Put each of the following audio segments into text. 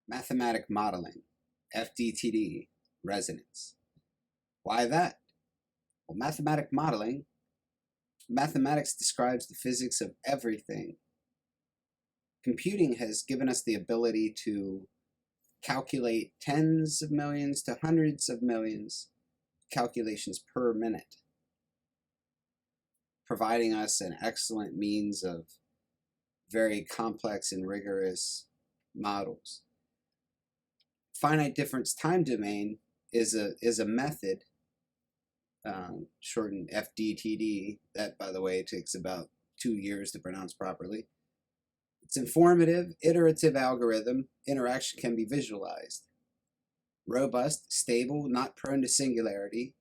Mathematic modeling, FDTD, resonance. Why that? Well, mathematics describes the physics of everything. Computing has given us the ability to calculate tens of millions to hundreds of millions calculations per minute, providing us an excellent means of very complex and rigorous models. Finite difference time domain is a method, shortened FDTD, that, by the way, takes about 2 years to pronounce properly. It's informative, iterative algorithm. Interaction can be visualized. Robust, stable, not prone to singularity.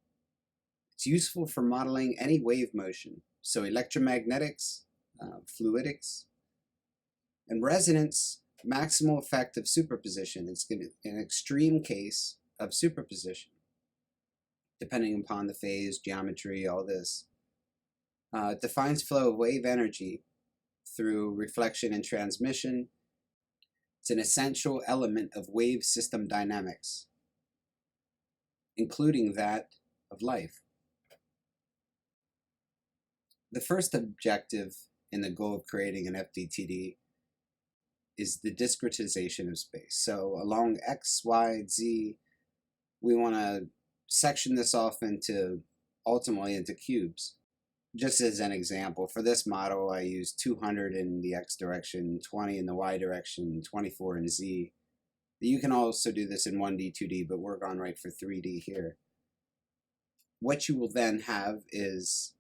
It's useful for modeling any wave motion, so electromagnetics, fluidics, and resonance. Maximal effect of superposition. It's an extreme case of superposition, depending upon the phase, geometry, all this. It defines flow of wave energy through reflection and transmission. It's an essential element of wave system dynamics, including that of life. The first objective in the goal of creating an FDTD is the discretization of space. So along X, Y, Z, we want to section this off ultimately into cubes. Just as an example, for this model, I use 200 in the X direction, 20 in the Y direction, 24 in Z. You can also do this in 1D, 2D, but we're going right for 3D here. What you will then have is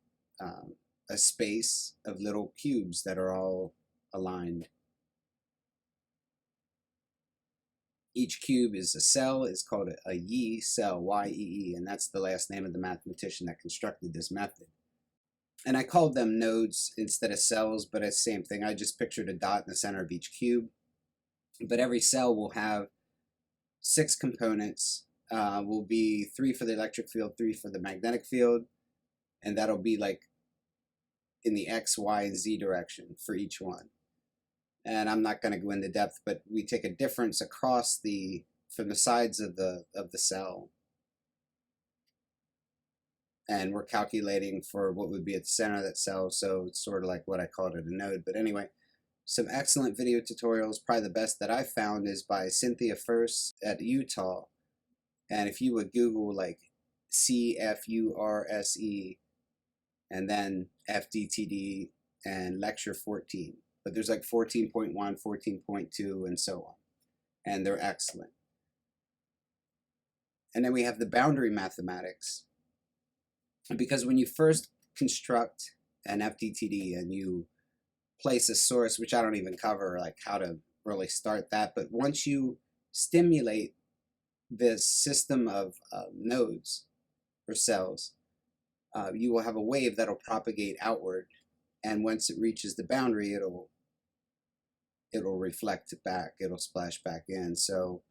a space of little cubes that are all aligned. Each cube is a cell. It's called a Yee cell, Y-E-E, and that's the last name of the mathematician that constructed this method. And I called them nodes instead of cells, but it's the same thing. I just pictured a dot in the center of each cube. But every cell will have 6 components. Will be 3 for the electric field, 3 for the magnetic field, and that'll be like in the X, Y, and Z direction for each one. And I'm not going to go into depth, but we take a difference across from the sides of the cell, and we're calculating for what would be at the center of that cell. So it's sort of like what I called it, a node. But anyway, some excellent video tutorials. Probably the best that I found is by Cynthia First at Utah. And if you would Google like CFURSE and then FDTD and lecture 14. But there's like 14.1, 14.2, and so on. And they're excellent. And then we have the boundary mathematics. Because when you first construct an FDTD and you place a source, which I don't even cover, like how to really start that, but once you stimulate this system of nodes or cells, you will have a wave that'll propagate outward, and once it reaches the boundary, it'll reflect back, it'll splash back in. So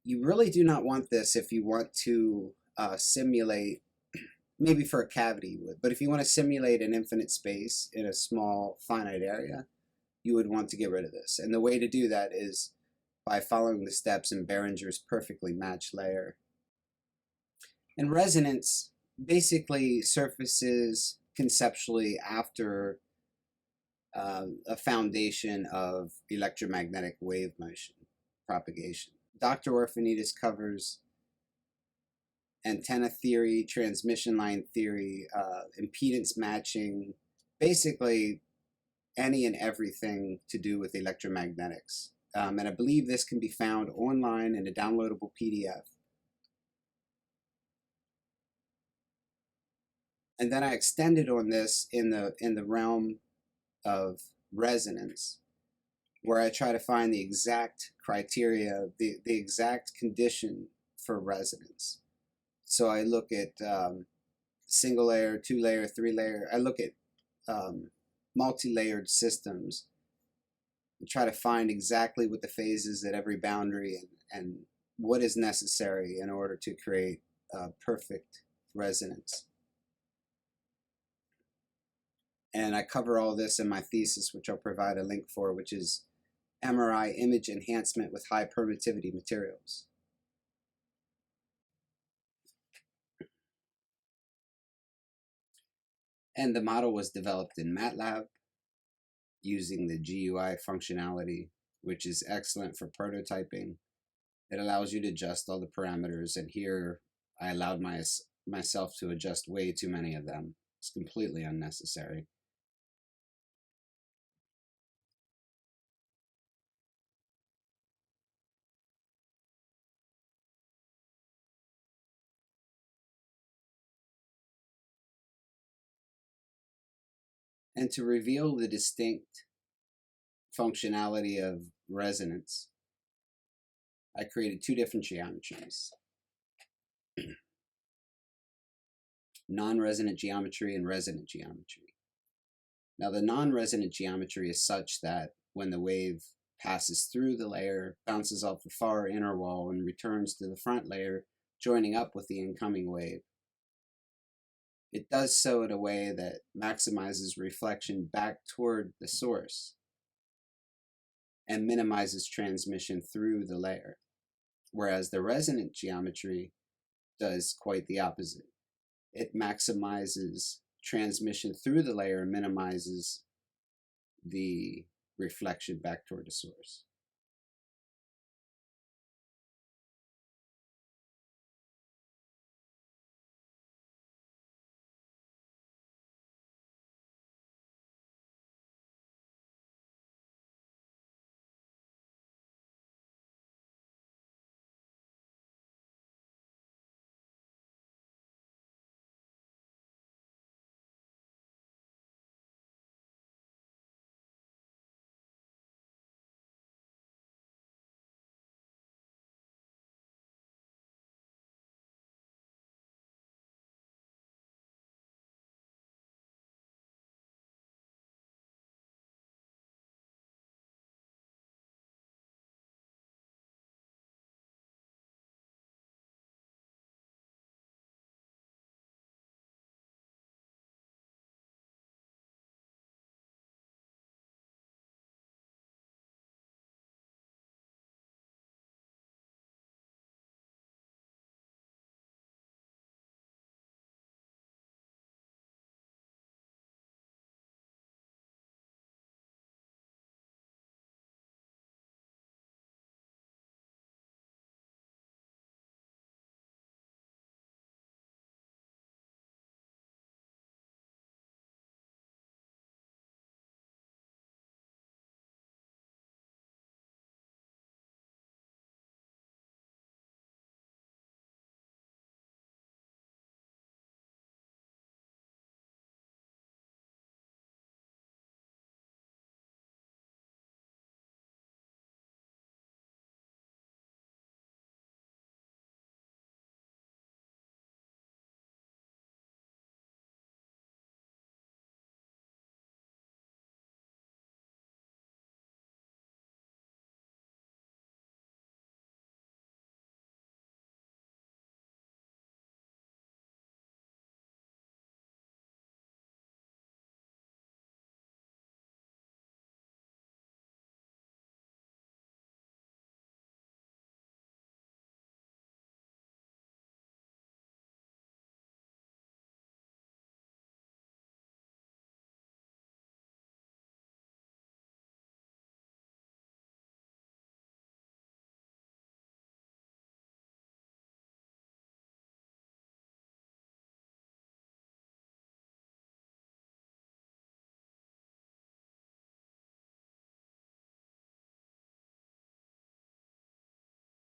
you really do not want this if you want to simulate, maybe for a cavity you would, but if you want to simulate an infinite space in a small finite area, you would want to get rid of this. And the way to do that is by following the steps in Behringer's perfectly matched layer. And resonance basically surfaces conceptually after a foundation of electromagnetic wave motion propagation. Dr. Orphanides covers antenna theory, transmission line theory, impedance matching, basically any and everything to do with electromagnetics. And I believe this can be found online in a downloadable PDF. And then I extended on this in the realm of resonance, where I try to find the exact criteria, the exact condition for resonance. So I look at single layer, 2-layer, 3-layer. I look at multi-layered systems and try to find exactly what the phase is at every boundary and what is necessary in order to create perfect resonance. And I cover all this in my thesis, which I'll provide a link for, which is MRI image enhancement with high permittivity materials. And the model was developed in MATLAB using the GUI functionality, which is excellent for prototyping. It allows you to adjust all the parameters, and here I allowed myself to adjust way too many of them. It's completely unnecessary. And to reveal the distinct functionality of resonance, I created two different geometries. Non-resonant geometry and resonant geometry. Now the non-resonant geometry is such that when the wave passes through the layer, bounces off the far inner wall, and returns to the front layer, joining up with the incoming wave. It does so in a way that maximizes reflection back toward the source and minimizes transmission through the layer, whereas the resonant geometry does quite the opposite. It maximizes transmission through the layer and minimizes the reflection back toward the source.